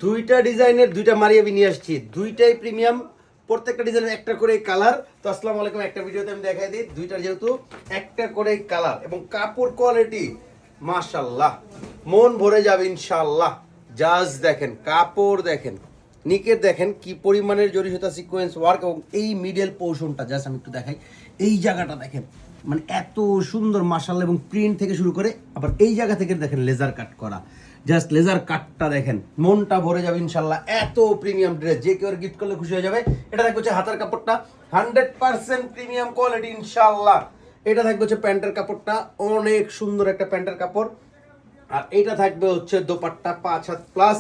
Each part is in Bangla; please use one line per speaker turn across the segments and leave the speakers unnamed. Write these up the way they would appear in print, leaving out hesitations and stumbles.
দুইটা ডিজাইনের দুইটা মারিয়াবি নিয়ে আসছি, দুইটাই প্রিমিয়াম, প্রত্যেকটা ডিজাইনের একটা করে কালার। তো আসসালামু আলাইকুম, একটা ভিডিওতে আমি দেখাই দিই দুইটার যেহেতু একটা করে কালার এবং কাপড় কোয়ালিটি মাশাআল্লাহ মন ভরে যাবে ইনশাআল্লাহ। জাস্ট দেখেন কাপড়, দেখেন নিকের, দেখেন কি পরিমাণের জরি সুতা সিকোয়েন্স ওয়ার্ক এবং এই মিডল পোর্শনটা জাস্ট আমি একটু দেখাই। এই জায়গাটা দেখেন মানে এত সুন্দর মাশাআল্লাহ, এবং প্রিন্ট থেকে শুরু করে আবার এই জায়গা থেকে দেখেন লেজার কাট করা, জাস্ট লেজার কাটটা দেখেন মনটা ভরে যাবে ইনশাআল্লাহ। এত প্রিমিয়াম ড্রেস যে কেউ গিফট করলে খুশি হয়ে যাবে। এটা থাকবে হচ্ছে হাতার কাপড়টা 100% প্রিমিয়াম কোয়ালিটি ইনশাআল্লাহ। এটা থাকবে হচ্ছে প্যান্টের কাপড়টা, অনেক সুন্দর একটা প্যান্টের কাপড়। আর এটা থাকবে হচ্ছে dupatta 5 had plus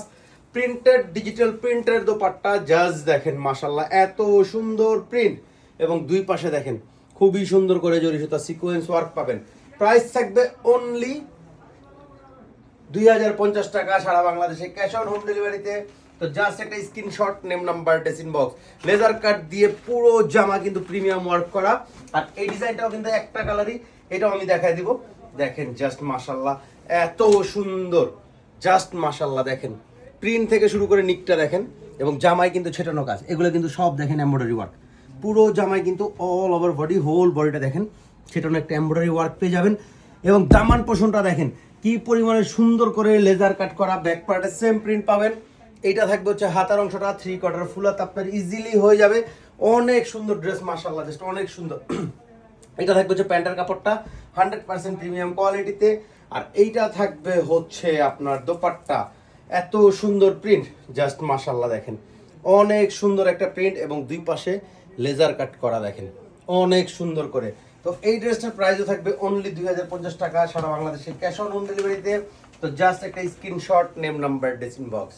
printed, digital প্রিন্টের দোপাট্টা। জাস্ট দেখেন মাশাআল্লাহ এত সুন্দর প্রিন্ট এবং দুই পাশে দেখেন খুবই সুন্দর করে জরি সুতা সিকোয়েন্স ওয়ার্ক পাবেন। প্রাইস থাকবে অনলি 2050 টাকা সারা বাংলাদেশে, ক্যাশ অন হোম ডেলিভারিতে। তো জাস্ট একটা screenshot, name number, ডেসিন box, laser কাট দিয়ে পুরো জামা কিন্তু প্রিমিয়াম ওয়ার্ক করা। আর এই ডিজাইনটাও কিন্তু একটা কালারই, এটাও আমি দেখাই দিব। দেখেন জাস্ট মাশাআল্লাহ এত সুন্দর, জাস্ট মাশাআল্লাহ। দেখেন প্রিন্ট থেকে শুরু করে নিকটা দেখেন, এবং জামাই কিন্তু ছেটানো কাজ, এগুলো কিন্তু সব দেখেন এমব্রয়ডারি ওয়ার্ক। পুরো জামাই কিন্তু অল ওভার বডি, হোল বডিটা দেখেন ছেটানো একটা এমব্রয়ডারি ওয়ার্ক পেয়ে যাবেন। এবং দামান পোষণটা দেখেন কি পরিমাণে সুন্দর করে লেজার কাট করা, ব্যাক পার্টে সেম প্রিন্ট পাবেন। এইটা থাকবে হচ্ছে হাতার অংশটা 3/4 ফুল হাত, আপনার ইজিলি হয়ে যাবে। অনেক সুন্দর ড্রেস মাশাআল্লাহ, জাস্ট অনেক সুন্দর। এটা থাকবে হচ্ছে প্যান্টের কাপড়টা 100% প্রিমিয়াম কোয়ালিটিতে। আর এইটা থাকবে হচ্ছে আপনার দোপাট্টা, এত সুন্দর প্রিন্ট, জাস্ট মাশাআল্লাহ। দেখেন অনেক সুন্দর একটা প্রিন্ট এবং দুই পাশে লেজার কাট করা দেখেন অনেক সুন্দর করে। তো এই ড্রেসটার প্রাইসও থাকবে অনলি 2050 টাকা সারা বাংলাদেশে, ক্যাশ অন হোম ডেলিভারিতে। তো জাস্ট একটা স্ক্রিনশট, নেম নাম্বার, ডেসিন বক্স।